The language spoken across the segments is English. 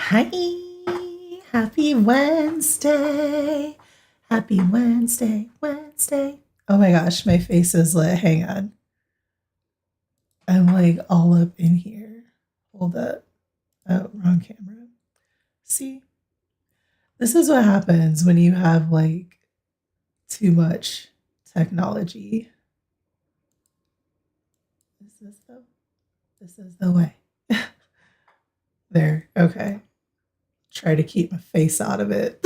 Hi, happy Wednesday. Happy Wednesday, Wednesday. Oh my gosh, my face is lit. Hang on. I'm like all up in here. Hold up. Oh, wrong camera. See, this is what happens when you have like too much technology. This is the way. There. Okay. Try to keep my face out of it.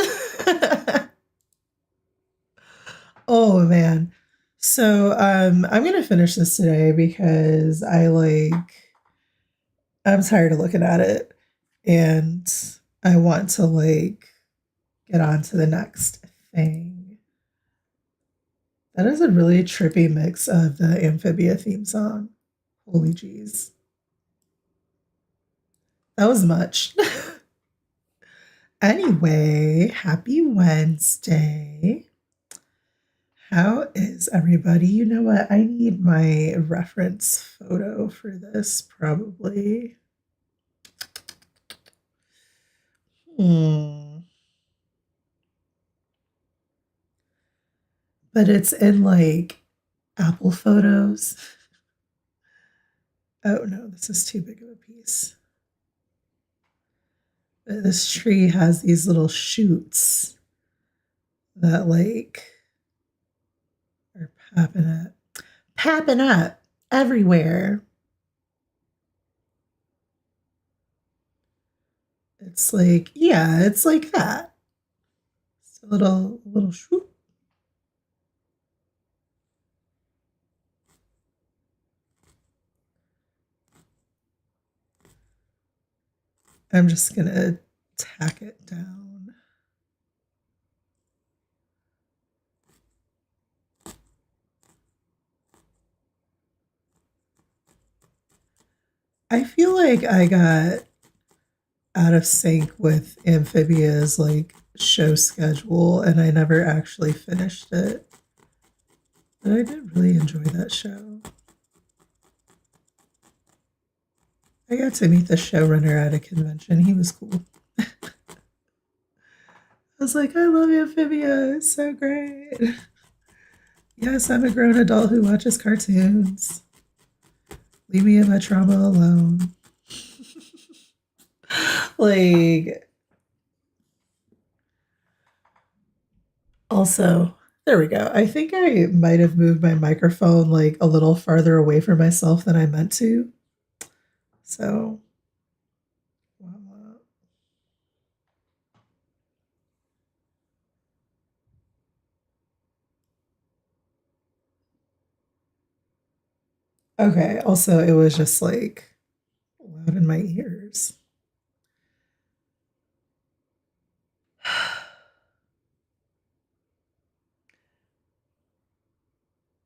Oh man. So I'm gonna finish this today because I'm tired of looking at it and I want to get on to the next thing. That is a really trippy mix of the Amphibia theme song. Holy jeez. That was much. Anyway, happy Wednesday. How is everybody? You know what? I need my reference photo for this probably. Hmm. But it's in like Apple Photos. Oh no, this is too big of a piece. But this tree has these little shoots that are popping up everywhere. It's like, yeah, it's like that. It's a little shoot. I'm just gonna tack it down. I feel like I got out of sync with Amphibia's like show schedule and I never actually finished it. But I did really enjoy that show. I got to meet the showrunner at a convention. He was cool. I was like, I love Amphibia. It's so great. Yes, I'm a grown adult who watches cartoons. Leave me in my trauma alone. Like, also, there we go. I think I might have moved my microphone like a little farther away from myself than I meant to. So, okay. Also, it was just like loud in my ears.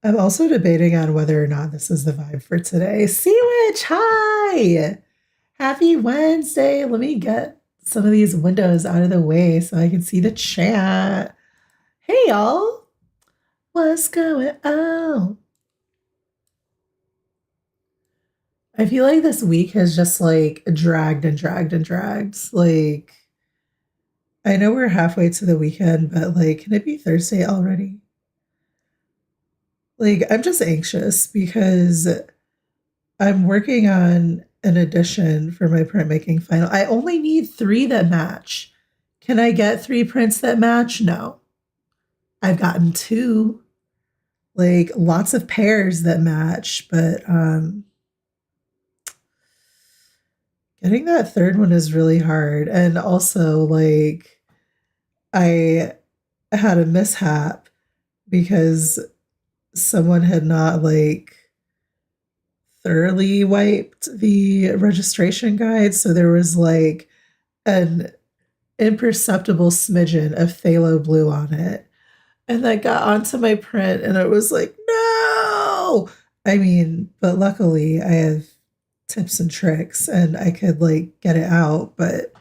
I'm also debating on whether or not this is the vibe for today. Sea Witch, hi! Happy Wednesday. Let me get some of these windows out of the way so I can see the chat. Hey, y'all. What's going on? I feel like this week has just like dragged and dragged and dragged. Like, I know we're halfway to the weekend, but like, can it be Thursday already? Like, I'm just anxious because I'm working on an edition for my printmaking final. I only need three that match. Can I get three prints that match? No. I've gotten two, like lots of pairs that match, but getting that third one is really hard. And also, like, I had a mishap because someone had not thoroughly wiped the registration guide. So there was like an imperceptible smidgen of phthalo blue on it. And that got onto my print, and it was like, no. I mean, but luckily I have tips and tricks and I could like get it out. But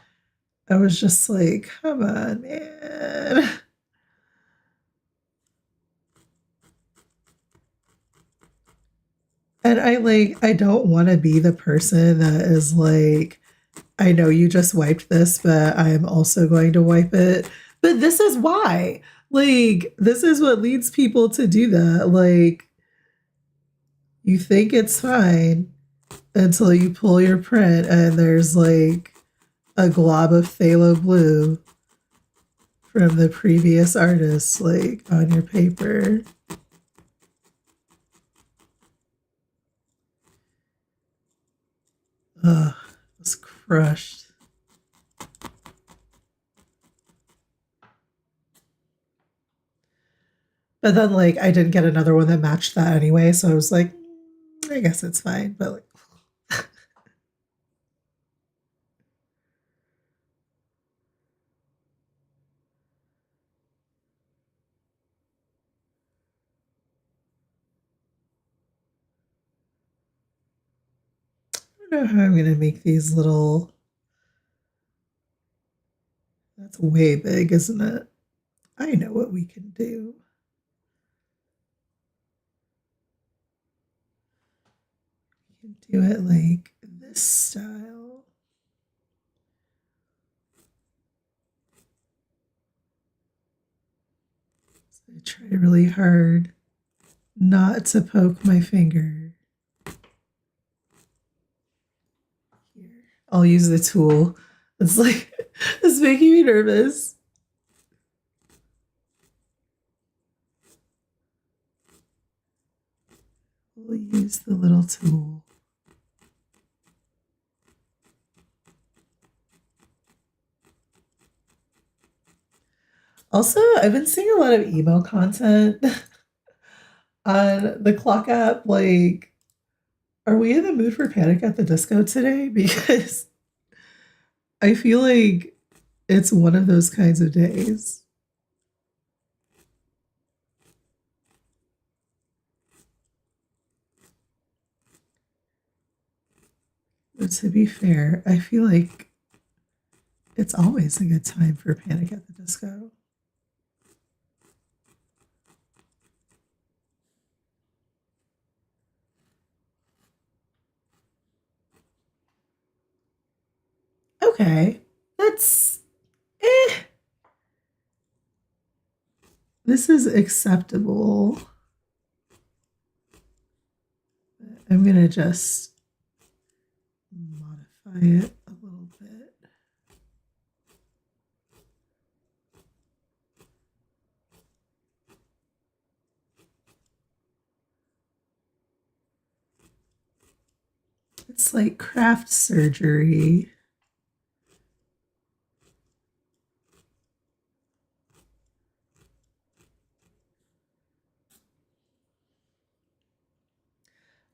I was just like, come on, man. And I don't want to be the person that is like I know you just wiped this, but I am also going to wipe it. But this is why. Like, this is what leads people to do that. Like, you think it's fine until you pull your print and there's like a glob of phthalo blue from the previous artist, like on your paper. Ugh, it was crushed. But then, like, I didn't get another one that matched that anyway, so I was like, I guess it's fine. But like, I don't know how I'm gonna make these little. That's way big, isn't it? I know what we can do. We can do it like this style. So I try really hard not to poke my finger. Here, I'll use the tool. It's like, it's making me nervous. We'll use the little tool. Also, I've been seeing a lot of emo content on the clock app. Like, are we in the mood for Panic at the Disco today? Because I feel like it's one of those kinds of days. But to be fair, I feel like it's always a good time for Panic at the Disco. Okay, that's eh. This is acceptable. I'm gonna just modify it a little bit. It's like craft surgery.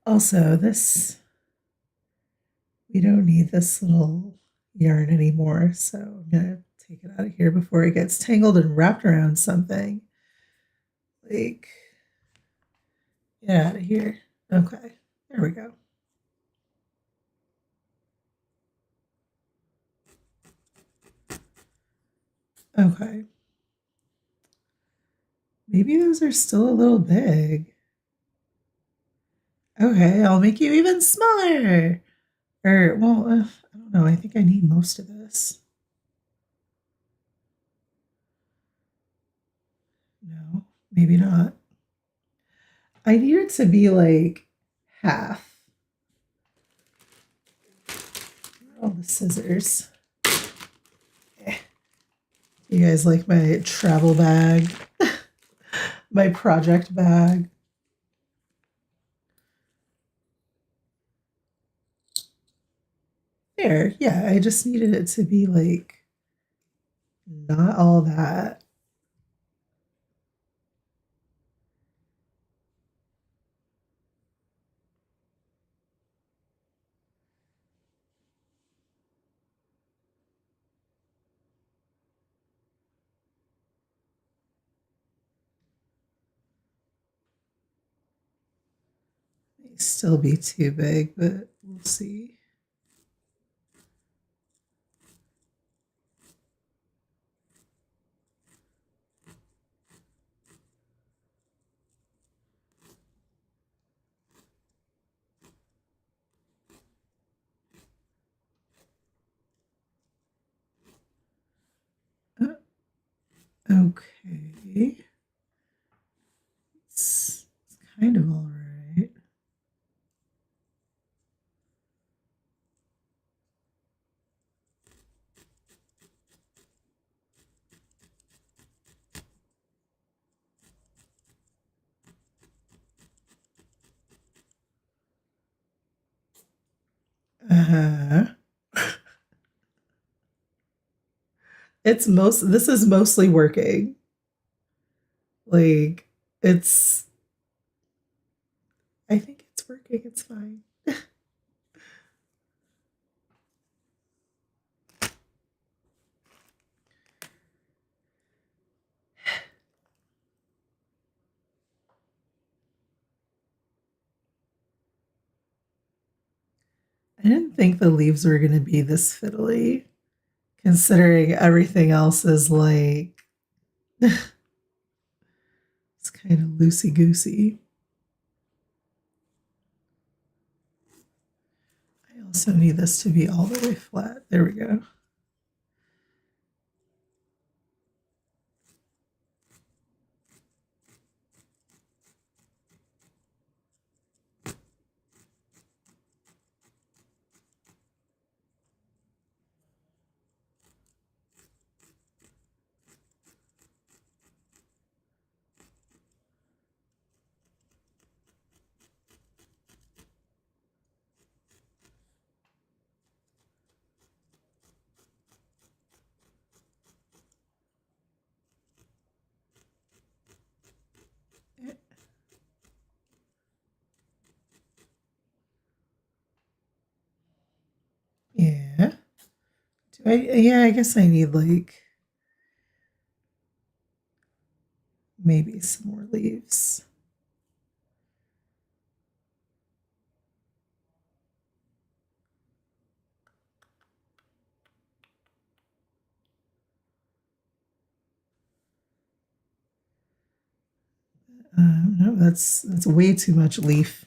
Also, this, we don't need this little yarn anymore, so I'm gonna take it out of here before it gets tangled and wrapped around something. Like, get out of here. Okay, there we go. Okay. Maybe those are still a little big. Okay, I'll make you even smaller. Or, well, I don't know. I think I need most of this. No, maybe not. I need it to be like half. All the scissors. Eh. You guys like my travel bag? My project bag? There, yeah, I just needed it to be like not all that. May still be too big, but we'll see. Okay. It's kind of all right. Uh-huh. This is mostly working. Like it's I think it's working. It's fine. I didn't think the leaves were going to be this fiddly, considering everything else is like it's kind of loosey goosey. I also need this to be all the way flat. There we go. Yeah. Yeah, I guess I need like maybe some more leaves. No, that's way too much leaf.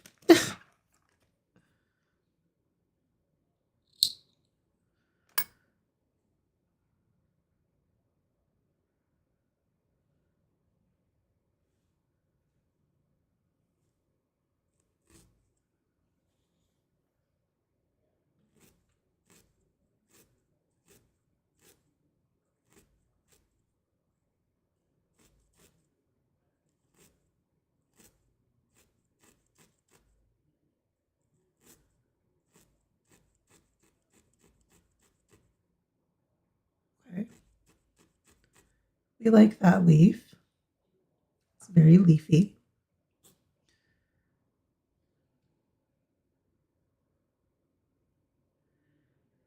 Okay. We like that leaf. It's very leafy.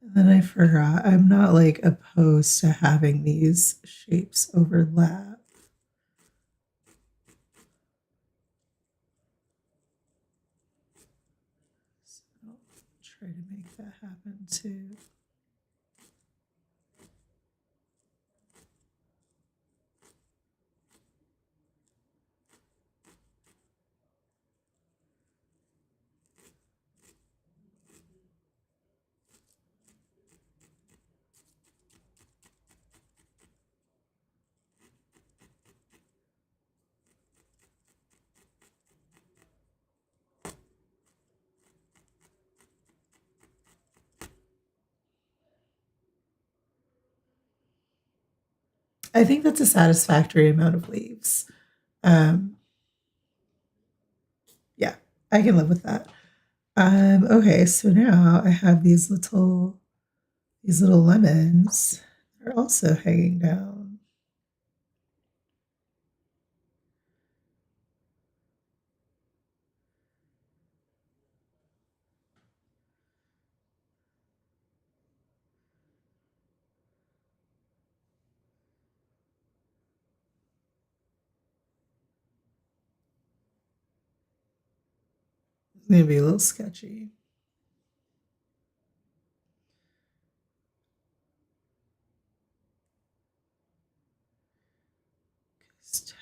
And then I forgot, I'm not like opposed to having these shapes overlap. So I'll try to make that happen too. I think that's a satisfactory amount of leaves. Um, yeah, I can live with that. Okay, so now I have these little lemons. They're also hanging down. It's gonna be a little sketchy.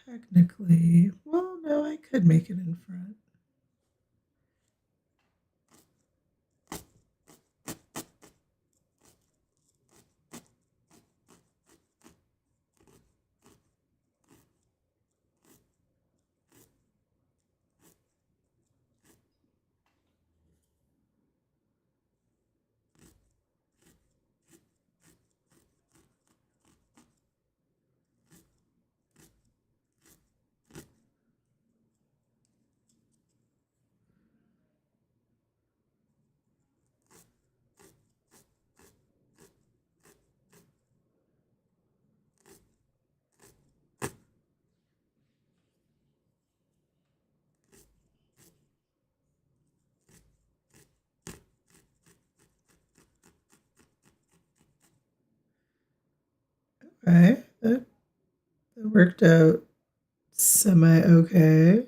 Technically, well, no, I could make it in front. Okay. That worked out semi okay.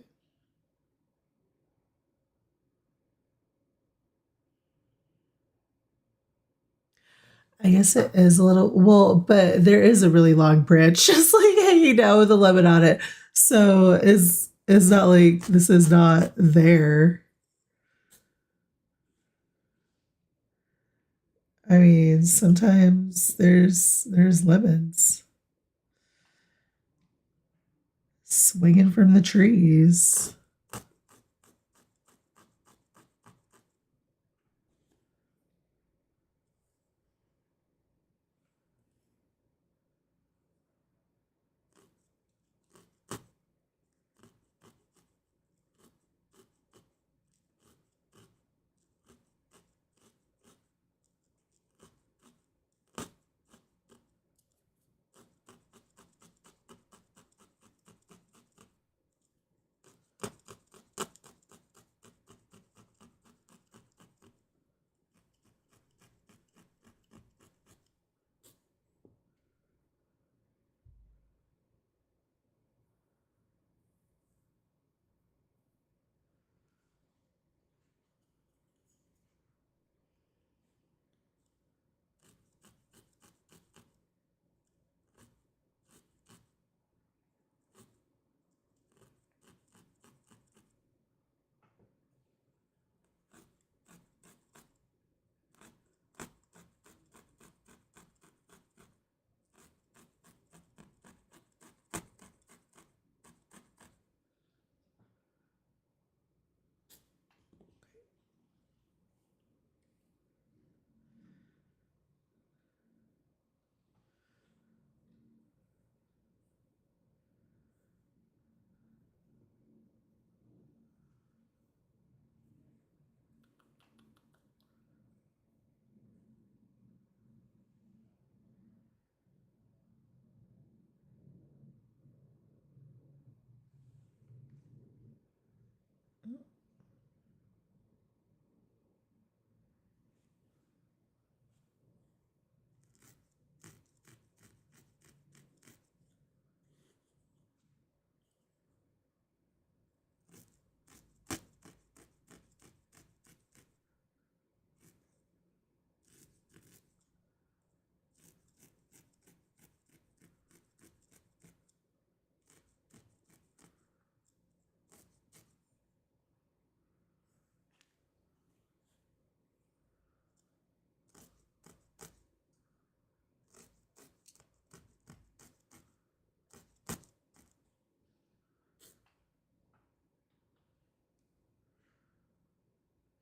I guess it is a little well, but there is a really long branch just like hanging down with a lemon on it. So is not like this is not there. I mean, sometimes there's lemons swinging from the trees.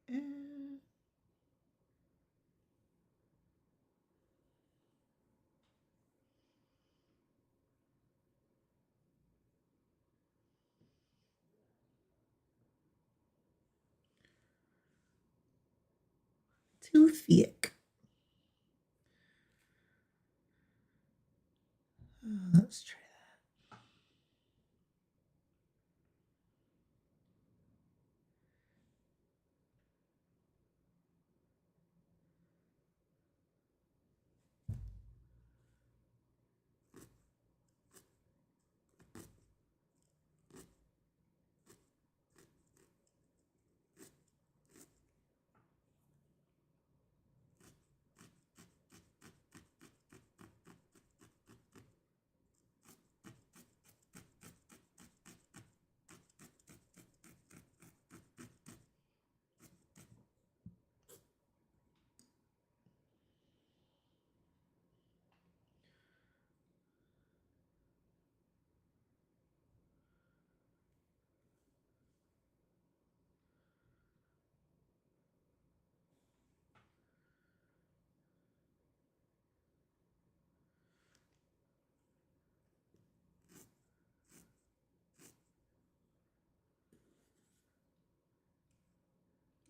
Eh, too thick. Let's try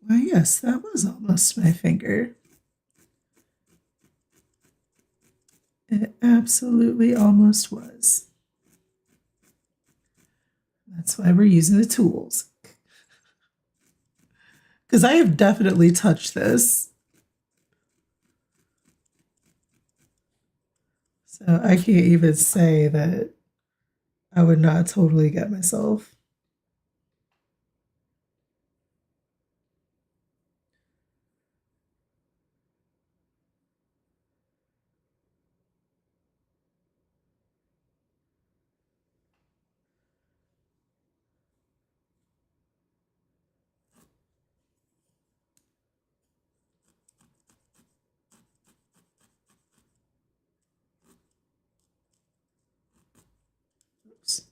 Why, yes, that was almost my finger. It absolutely almost was. That's why we're using the tools. Because I have definitely touched this. So I can't even say that I would not totally get myself. Oops.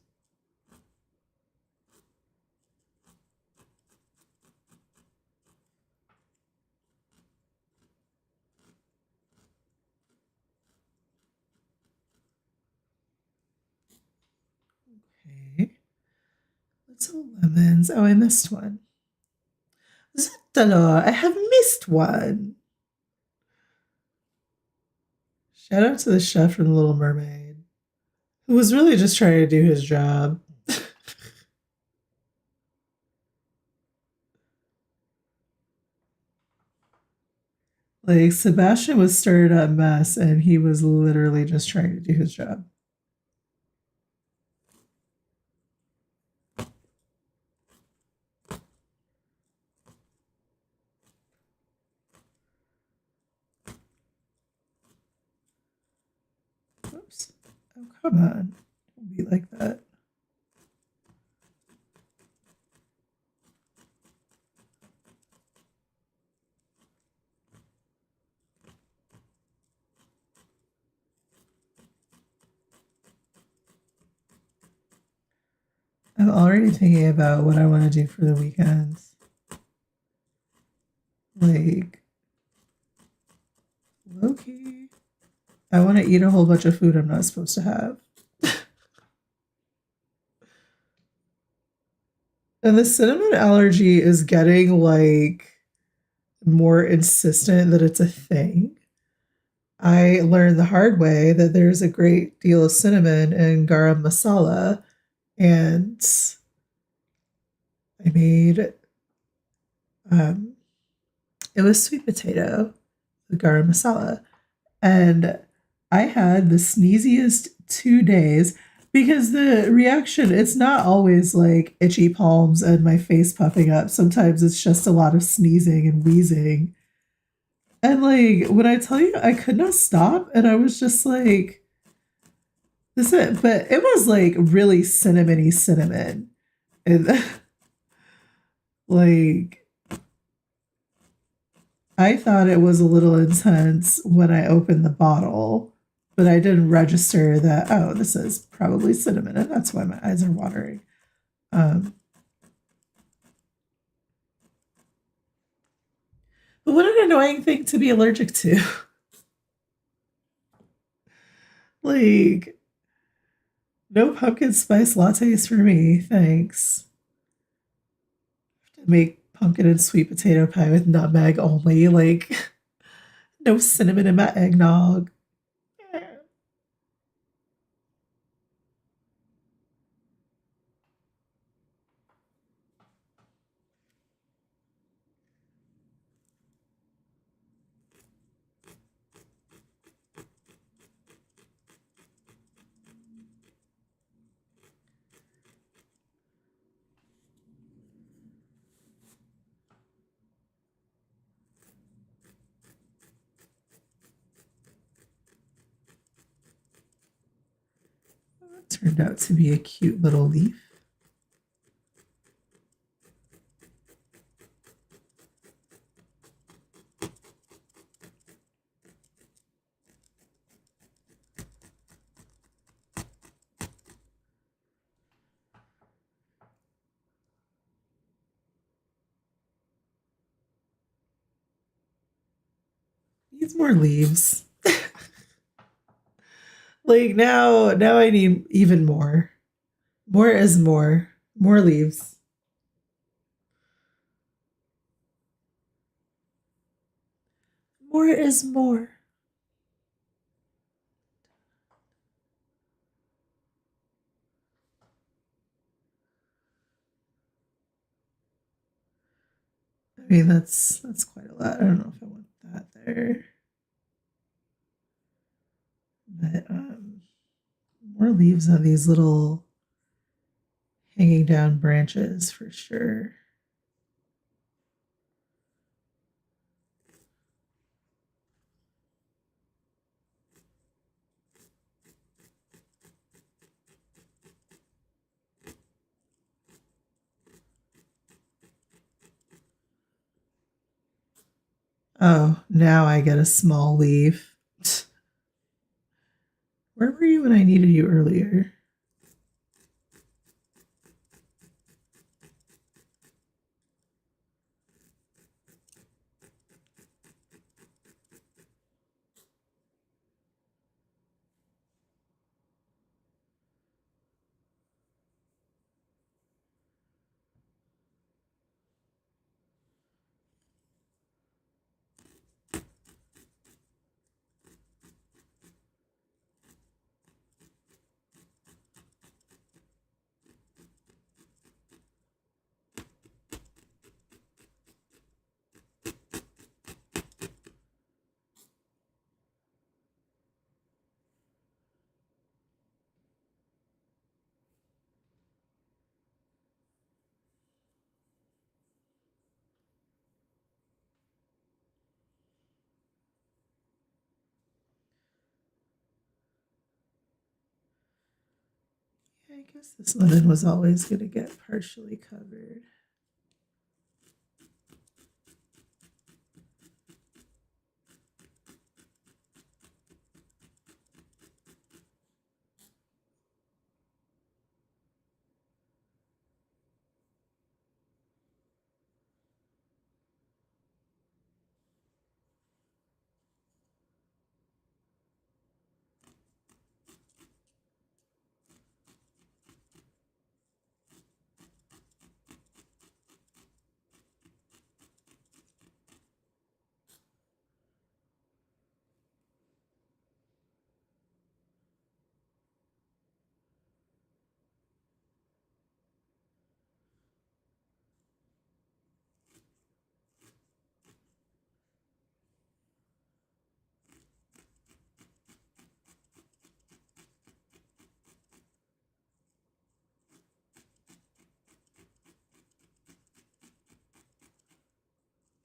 Okay. Little lemons. Oh, I missed one. Zutalo, I have missed one. Shout out to the chef from The Little Mermaid, who was really just trying to do his job. Like, Sebastian was stirring up mess, and he was literally just trying to do his job. Oops. Oh, come on. Don't be like that. I'm already thinking about what I want to do for the weekends. Like, low key, I want to eat a whole bunch of food I'm not supposed to have. And the cinnamon allergy is getting like more insistent that it's a thing. I learned the hard way that there's a great deal of cinnamon in garam masala, and I made um, it was sweet potato, the garam masala, and I had the sneeziest 2 days because the reaction, it's not always like itchy palms and my face puffing up. Sometimes it's just a lot of sneezing and wheezing. And like when I tell you I could not stop, and I was just like, this is it. But it was like really cinnamony cinnamon. And like I thought it was a little intense when I opened the bottle, but I didn't register that, oh, this is probably cinnamon, and that's why my eyes are watering. Um, but what an annoying thing to be allergic to. Like, no pumpkin spice lattes for me, thanks. Make pumpkin and sweet potato pie with nutmeg only. Like, no cinnamon in my eggnog. It turned out to be a cute little leaf. Needs more leaves. Like now I need even more. More is more. More leaves. More is more. I mean that's quite a lot. I don't know if I want that there. But More leaves on these little hanging down branches for sure. Oh, now I get a small leaf. Where were you when I needed you earlier? Yeah, I guess this linen was always going to get partially covered.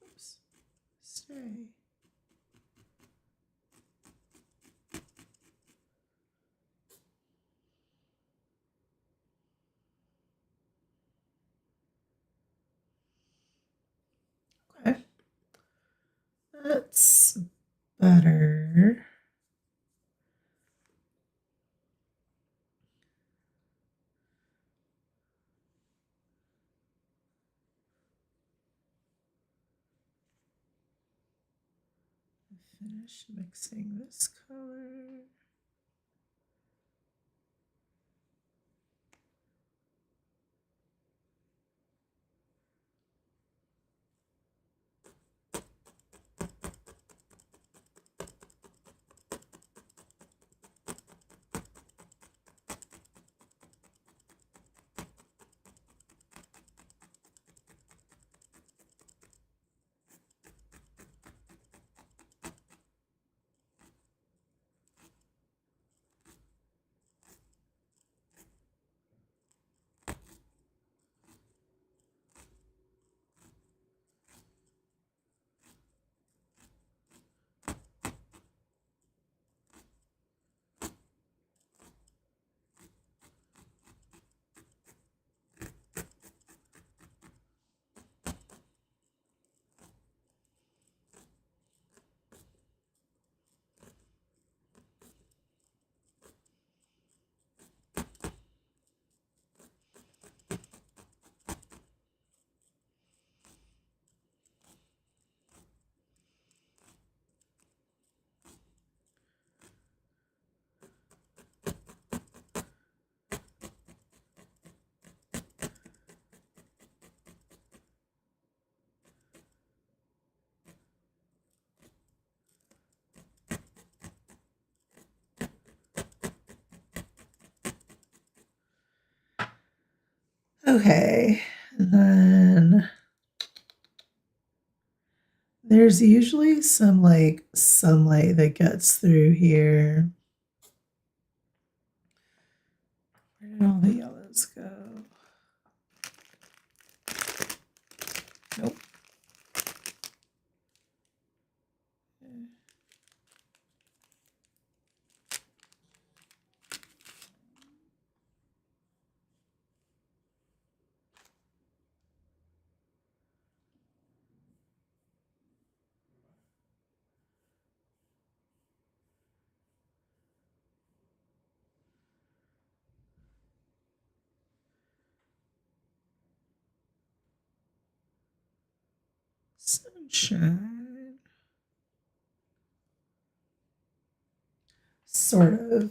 Oops. Stay. Okay. That's better. Finish mixing this color. Okay. And then there's usually some like sunlight that gets through here. Where did all the yellows go? Nope. Sunshine. Sort of.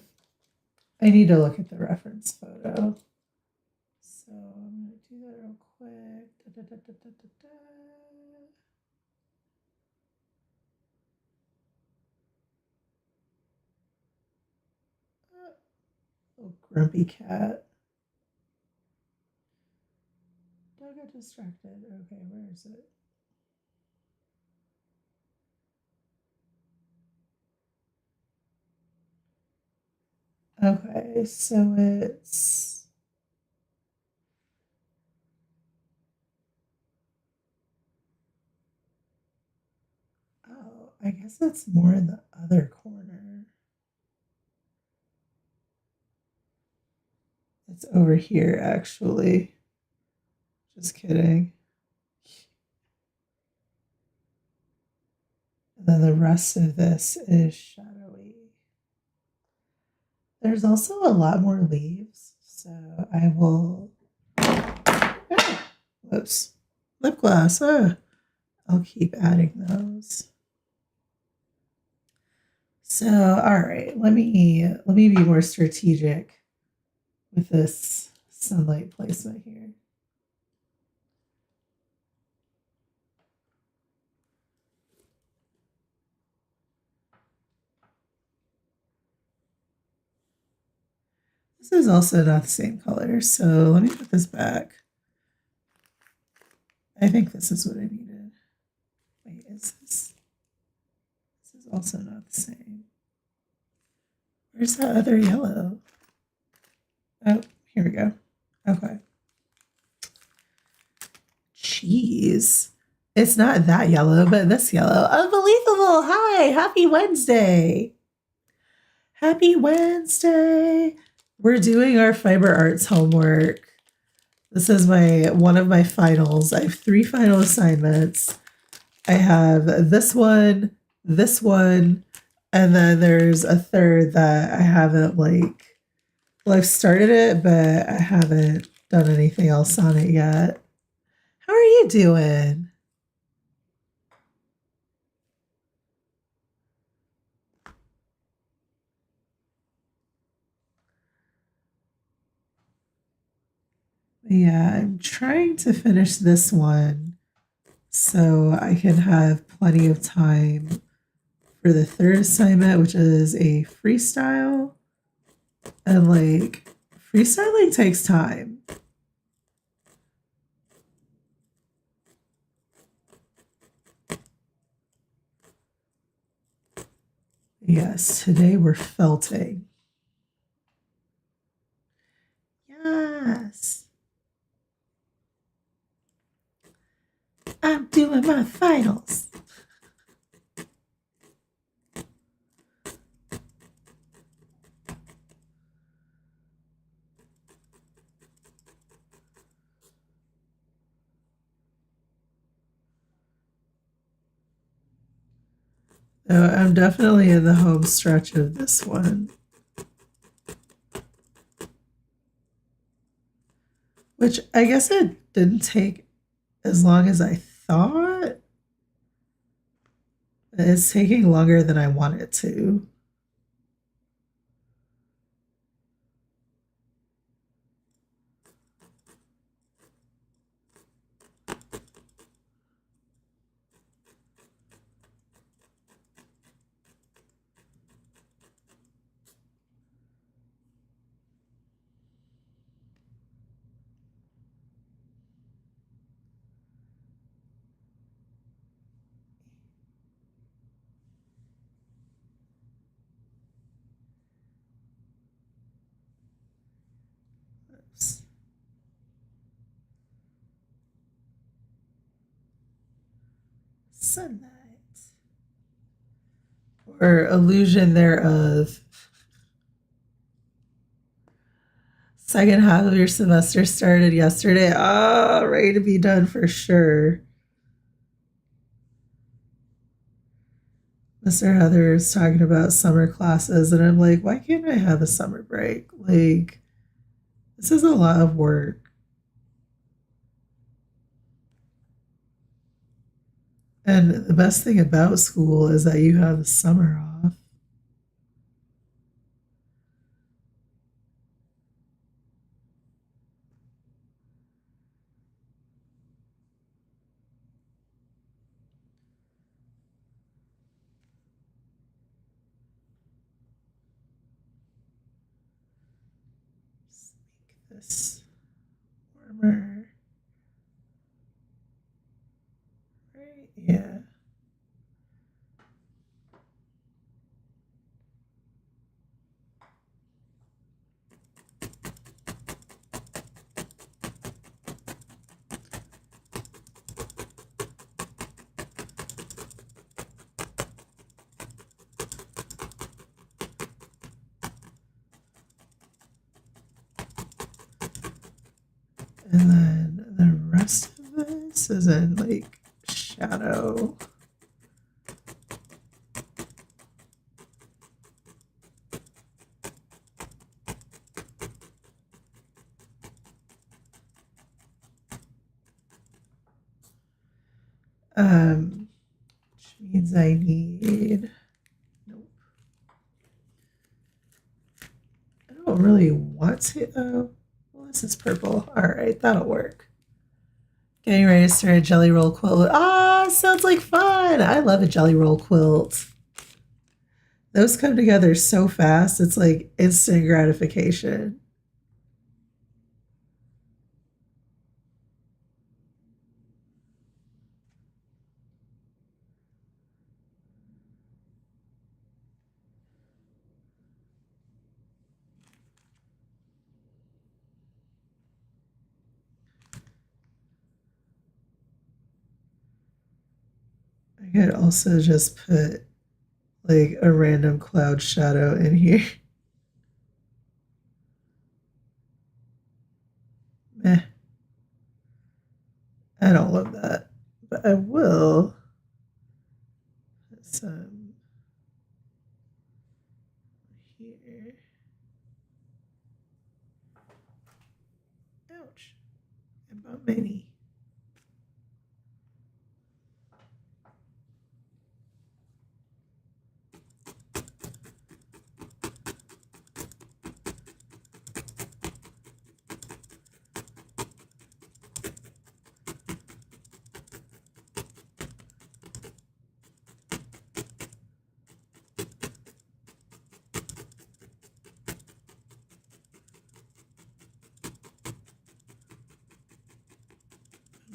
I need to look at the reference photo. So I'm going to do that real quick. Da, da, da, da, da, da. Oh, grumpy cat. Don't get distracted. Okay, where is it? Okay, so it's oh, I guess it's more in the other corner. It's over here, actually. Just kidding. And then the rest of this is shadowy. There's also a lot more leaves, so I will. Ah, whoops, lip gloss. I'll keep adding those. So, all right, let me be more strategic with this sunlight placement here. This is also not the same color, so let me put this back. I think this is what I needed. Wait, is this? This is also not the same. Where's that other yellow? Oh, here we go. Okay. Jeez. It's not that yellow, but this yellow. Unbelievable. Hi, happy Wednesday. Happy Wednesday. We're doing our fiber arts homework. This is one of my finals. I have 3 final assignments. I have this one, and then there's a third that I haven't well, I've started it, but I haven't done anything else on it yet. How are you doing? Yeah, I'm trying to finish this one so I can have plenty of time for the third assignment, which is a freestyle. And freestyling takes time. Yes, today we're felting. Yes. I'm doing my finals. So I'm definitely in the home stretch of this one. Which I guess it didn't take as long as I thought. It's taking longer than I want it to. sunlight or illusion thereof. Second half of your semester started yesterday. Oh, ready to be done for sure. Mr. Heather is talking about summer classes, and I'm like, why can't I have a summer break? Like, this is a lot of work. And the best thing about school is that you have the summer off. Just make this warmer. Right? Yeah. And then the rest of this is in like shadow. Which means I need, nope. I don't really want to, oh, well, this is purple. All right, that'll work. Getting ready to start a jelly roll quilt. Ah, sounds like fun. I love a jelly roll quilt. Those come together so fast. It's like instant gratification. I could also just put like a random cloud shadow in here. Meh. I don't love that, but I will put some here. Ouch. I bumped my knee.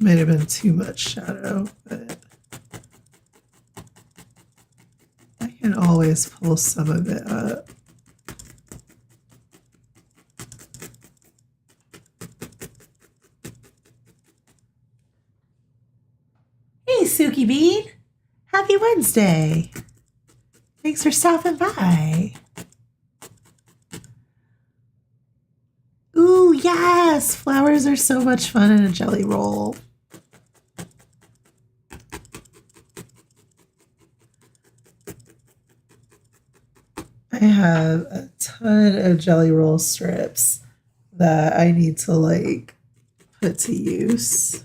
Might have been too much shadow, but I can always pull some of it up. Hey, Suki Bean. Happy Wednesday. Thanks for stopping by. Ooh, yes. Flowers are so much fun in a jelly roll. I have a ton of jelly roll strips that I need to like put to use.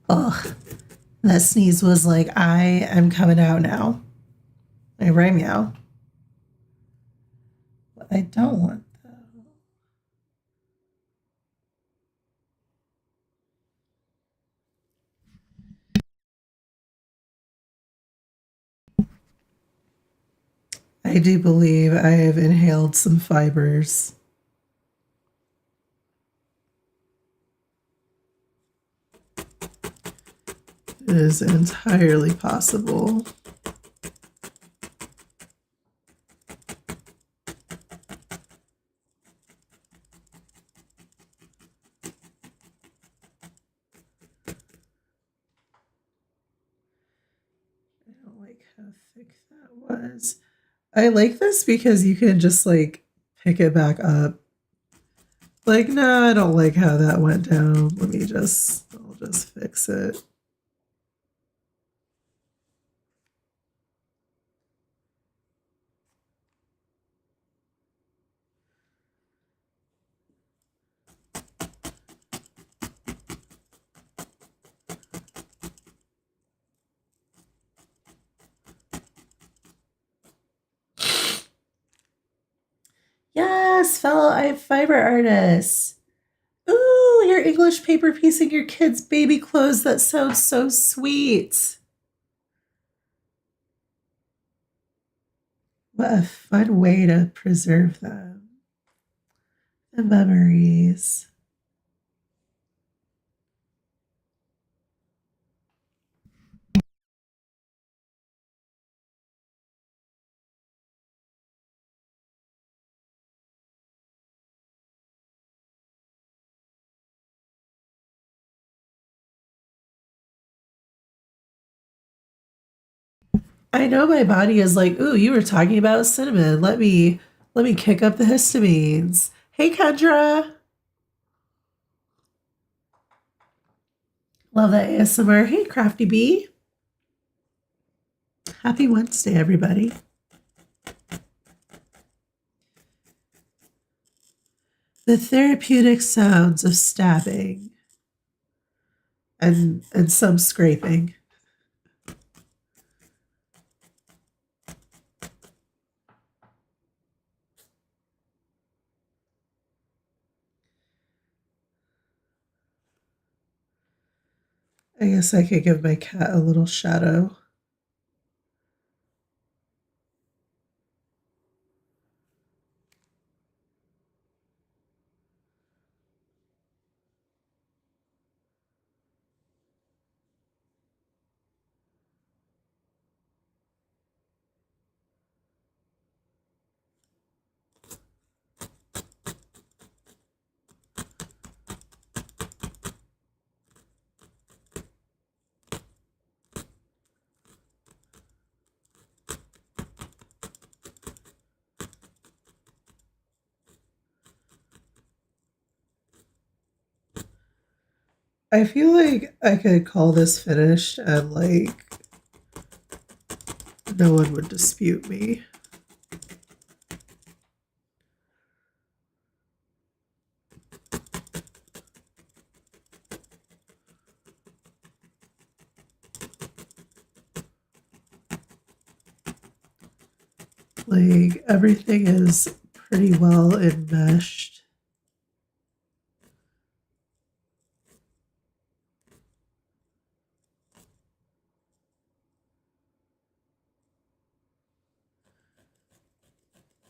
Ugh, that sneeze was like, I am coming out now. I right meow. What I don't want though. I do believe I have inhaled some fibers. It is entirely possible. how thick that was. I like this because you can just like pick it back up. Like, no, I don't like how that went down. I'll just fix it. Yes, fellow fiber artists. Ooh, your English paper piecing your kids' baby clothes. That sounds so sweet. What a fun way to preserve them. The memories. I know my body is like, ooh, you were talking about cinnamon. Let me kick up the histamines. Hey Kendra. Love that ASMR. Hey Crafty Bee. Happy Wednesday, everybody. The therapeutic sounds of stabbing and some scraping. I guess I could give my cat a little shadow. I feel like I could call this finished and like no one would dispute me. Like everything is pretty well enmeshed.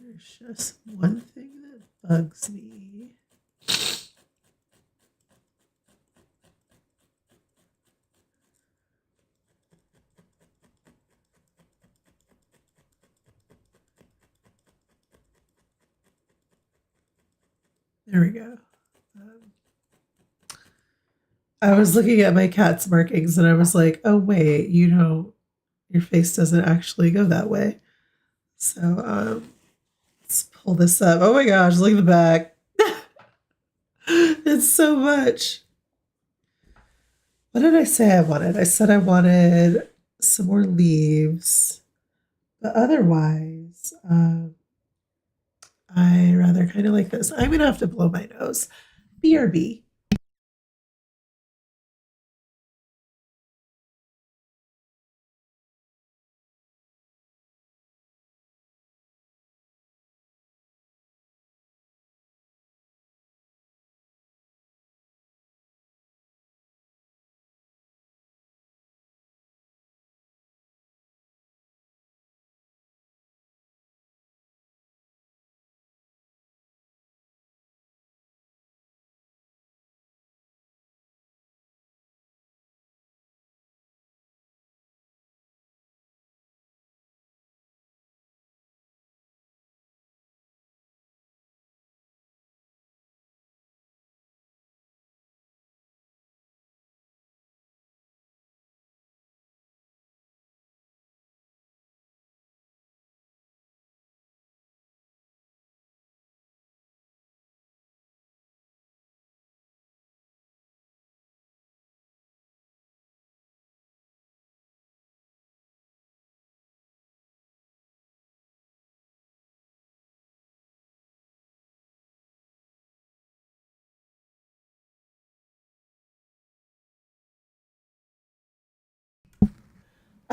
There's just one thing that bugs me. There we go. Um, I was looking at my cat's markings and I was like, oh, wait, your face doesn't actually go that way. So let's pull this up. Oh my gosh, look at the back. It's so much. What did I say I wanted? I said I wanted some more leaves, but otherwise, I rather kind of like this. I'm gonna have to blow my nose. BRB.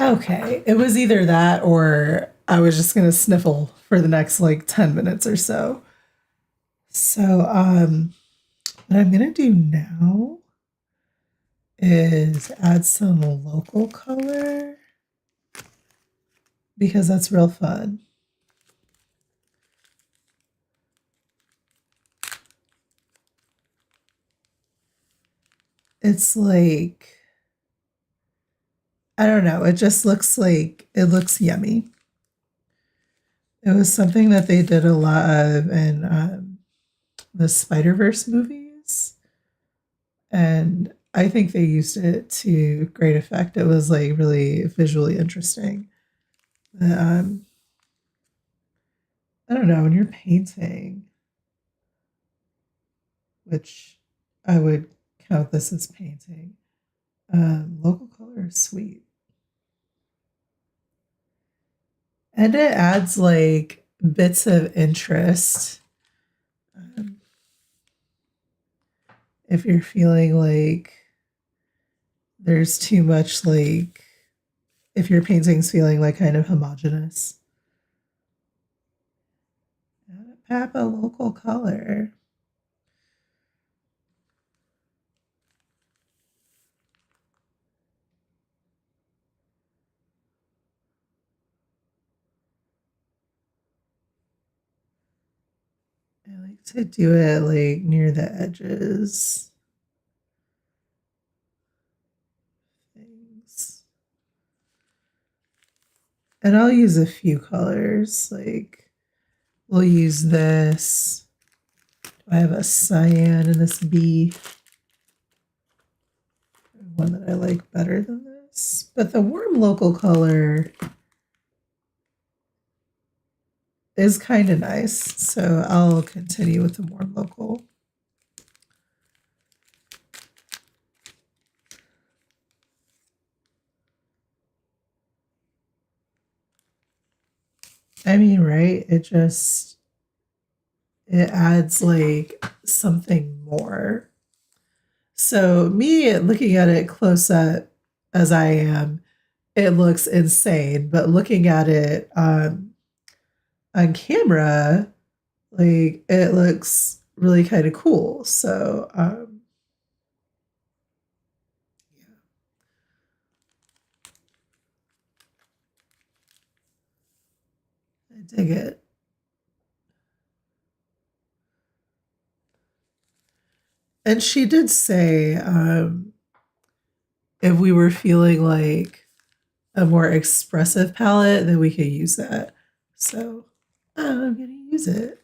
Okay, it was either that or I was just gonna sniffle for the next like 10 minutes or so. So, what I'm gonna do now is add some local color because that's real fun. It's like, I don't know, it just looks like it looks yummy. It was something that they did a lot of in the Spider-Verse movies. And I think they used it to great effect. It was like really visually interesting. Um, I don't know, when you're painting, which I would count this as painting, local color is sweet. And it adds like bits of interest. Um, if you're feeling like there's too much, like, if your painting's feeling like kind of homogenous, add a local color. I like to do it like near the edges. Things. And I'll use a few colors. Like we'll use this. I have a cyan and this bee. One that I like better than this. But the warm local color is kind of nice. So I'll continue with the warm local. I mean, right? It adds like something more. So me looking at it close up as I am, it looks insane. But looking at it on camera, like it looks really kind of cool. So yeah, I dig it. And she did say if we were feeling like a more expressive palette, then we could use that. So I'm gonna use it.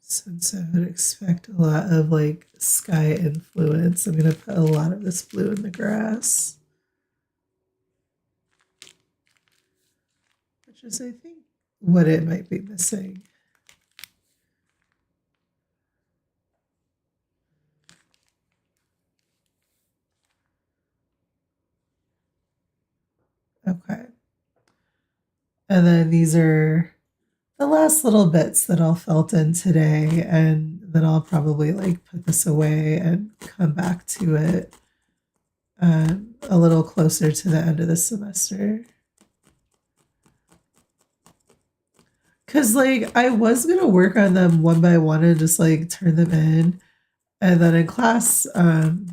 Since I would expect a lot of like sky influence, I'm gonna put a lot of this blue in the grass, which is, I think, what it might be missing. Okay. And then these are the last little bits that I'll felt in today, and then I'll probably like put this away and come back to it a little closer to the end of the semester. Cause like I was gonna work on them one by one and just like turn them in. And then in class 2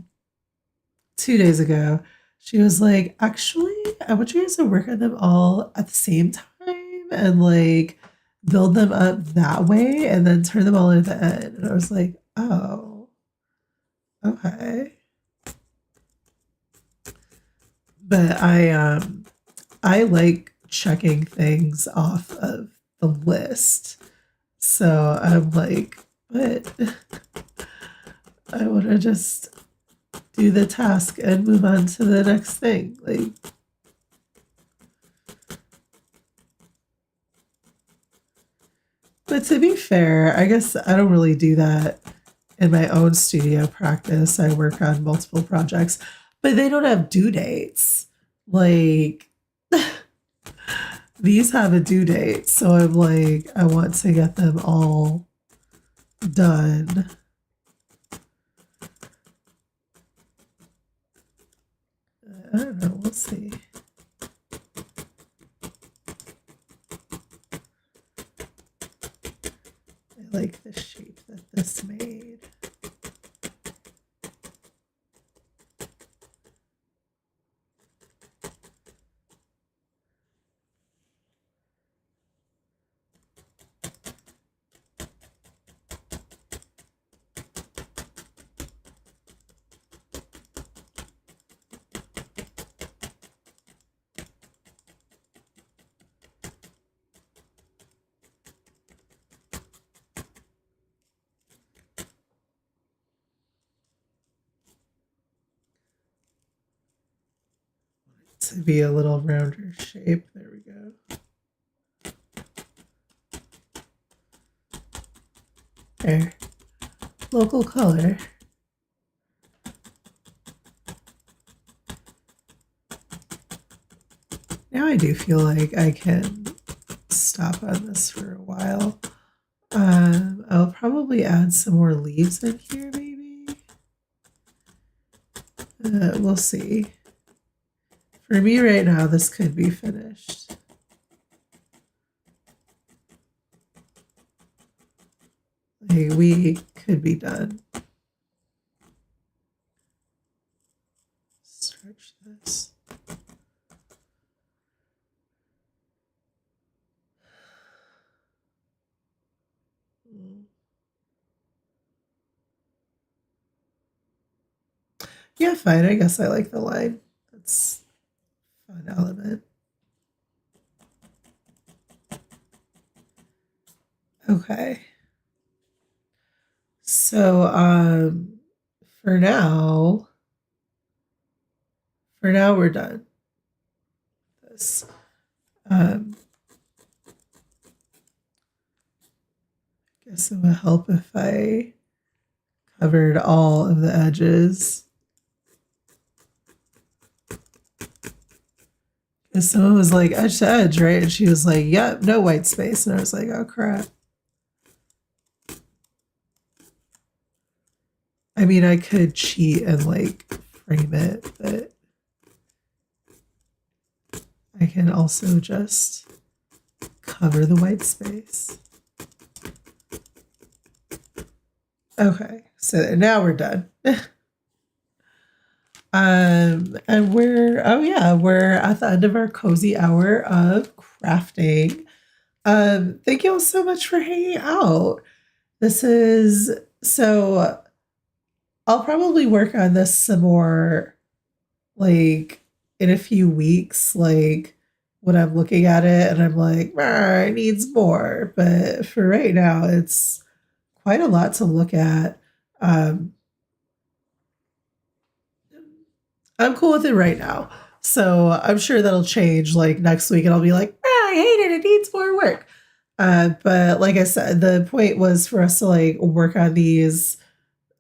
days ago, she was like, actually, I want you guys to work on them all at the same time and like build them up that way and then turn them all in at the end. And I was like, oh, okay. But I like checking things off of the list. So I'm like, but I want to just do the task and move on to the next thing. Like, but to be fair, I guess I don't really do that in my own studio practice. I work on multiple projects, but they don't have due dates. Like, these have a due date. So I'm like, I want to get them all done. I don't know. We'll see. I like the shape that this made. To be a little rounder shape. There we go. There. Local color. Now I do feel like I can stop on this for a while. I'll probably add some more leaves in here, maybe. We'll see. For me right now, this could be finished. Like, we could be done. Stretch this. Yeah, fine. I guess I like the line. That's a fun element. Okay. So for now we're done. This guess it would help if I covered all of the edges. Because someone was like, edge to edge, right? And she was like, yep, no white space. And I was like, oh crap. I mean, I could cheat and like frame it, but I can also just cover the white space. Okay, so now we're done. And we're at the end of our cozy hour of crafting. Thank you all so much for hanging out. This is so I'll probably work on this some more like in a few weeks, like when I'm looking at it and I'm like, it needs more. But for right now, it's quite a lot to look at. I'm cool with it right now. So I'm sure that'll change like next week and I'll be like, I hate it. It needs more work. But like I said, the point was for us to like work on these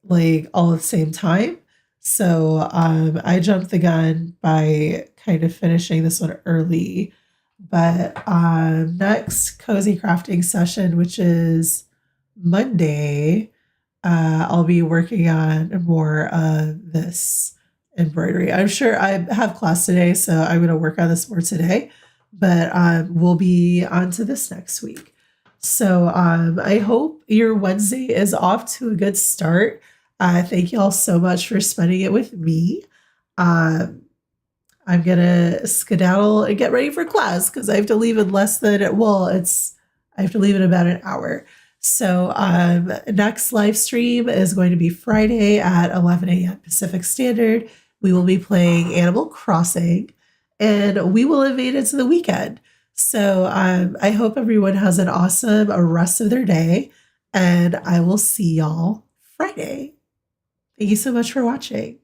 like all at the same time. So I jumped the gun by kind of finishing this one early. But next cozy crafting session, which is Monday, I'll be working on more of this embroidery. I'm sure I have class today, so I'm going to work on this more today, but we'll be on to this next week. So I hope your Wednesday is off to a good start. Thank you all so much for spending it with me. I'm going to skedaddle and get ready for class because I have to leave in I have to leave in about an hour. So next live stream is going to be Friday at 11 a.m. Pacific Standard. We will be playing Animal Crossing and we will have made it to the weekend. So I hope everyone has an awesome rest of their day and I will see y'all Friday. Thank you so much for watching.